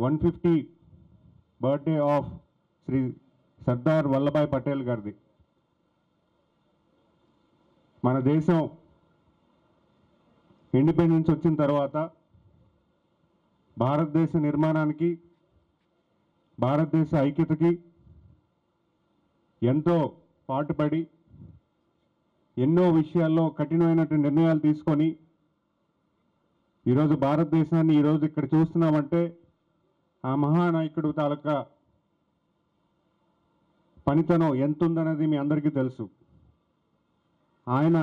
150 birthday of Shri Sardar Vallabhbhai Patel గారిది. మన దేశం ఇండిపెండెన్స్ వచ్చిన తర్వాత భారతదేశ నిర్మాణానికి, భారతదేశ ఐక్యతకి ఎంతో పాటుపడి ఎన్నో విషయాల్లో కఠినమైనటువంటి నిర్ణయాలు తీసుకొని ఈరోజు భారతదేశాన్ని ఈరోజు ఇక్కడ చూస్తున్నామంటే ఆ మహానాయకుడు తాలూకా పనితనం ఎంత ఉందన్నది మీ అందరికీ తెలుసు. ఆయన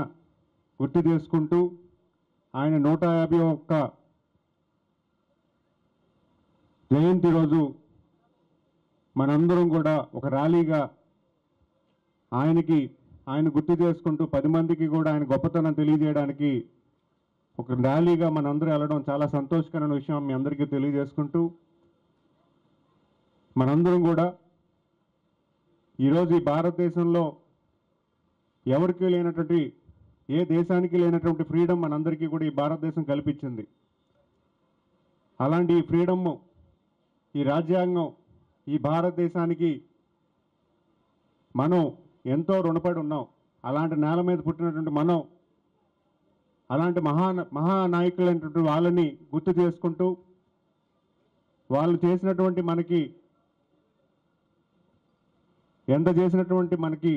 గుర్తు చేసుకుంటూ ఆయన 151 జయంతి రోజు మనందరం కూడా ఒక ర్యాలీగా ఆయన గుర్తు చేసుకుంటూ 10 మందికి కూడా ఆయన గొప్పతనం తెలియజేయడానికి ఒక ర్యాలీగా మనందరూ వెళ్ళడం చాలా సంతోషకరమైన విషయం మీ అందరికీ తెలియజేసుకుంటూ, మనందరం కూడా ఈరోజు ఈ భారతదేశంలో ఎవరికి లేనటువంటి, ఏ దేశానికి లేనటువంటి ఫ్రీడమ్ మనందరికీ కూడా ఈ భారతదేశం కల్పించింది. అలాంటి ఈ ఫ్రీడమ్, ఈ రాజ్యాంగం, ఈ భారతదేశానికి మనం ఎంతో రుణపడి ఉన్నాం. అలాంటి నేల మీద పుట్టినటువంటి మనం అలాంటి మహానాయకులైనటువంటి వాళ్ళని గుర్తు చేసుకుంటూ, వాళ్ళు చేసినటువంటి మనకి ఎంత చేసినటువంటి మనకి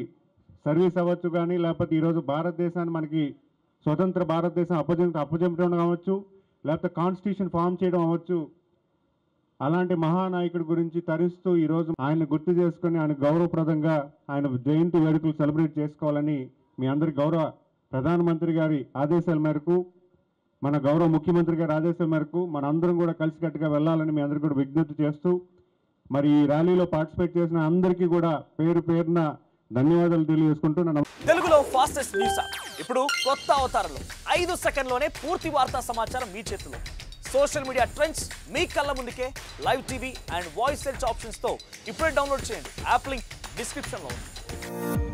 సర్వీస్ అవ్వచ్చు కానీ, లేకపోతే ఈరోజు భారతదేశాన్ని మనకి స్వతంత్ర భారతదేశం అప్పజెప్పడం కావచ్చు, లేకపోతే కాన్స్టిట్యూషన్ ఫామ్ చేయడం అవ్వచ్చు, అలాంటి మహానాయకుడి గురించి తరిస్తూ ఈరోజు ఆయన గుర్తు చేసుకొని ఆయన గౌరవప్రదంగా ఆయన జయంతి వేడుకలు సెలబ్రేట్ చేసుకోవాలని మీ అందరి గౌరవ ప్రధానమంత్రి గారి ఆదేశాల మేరకు, మన గౌరవ ముఖ్యమంత్రి గారి ఆదేశాల మేరకు మనందరం కూడా కలిసికట్టుగా వెళ్ళాలని మీ అందరికీ కూడా విజ్ఞప్తి చేస్తూ, మరి ఈ ర్యాలీలో పార్టిసిపేట్ చేసిన అందరికీ కూడా పేరు పేరున ధన్యవాదాలు తెలియజేసుకుంటూ తెలుగులో ఫాస్టెస్ట్ న్యూస్ ఇప్పుడు కొత్త అవతారంలో 5 సెకండ్లోనే పూర్తి వార్తా సమాచారం మీ చేతిలో. సోషల్ మీడియా ట్రెండ్స్ మీ కళ్ళ ముందుకే live TV and voice search options తో ఇప్పుడే డౌన్లోడ్ చేయండి. యాప్ లింక్ డిస్క్రిప్షన్ లో ఉంది.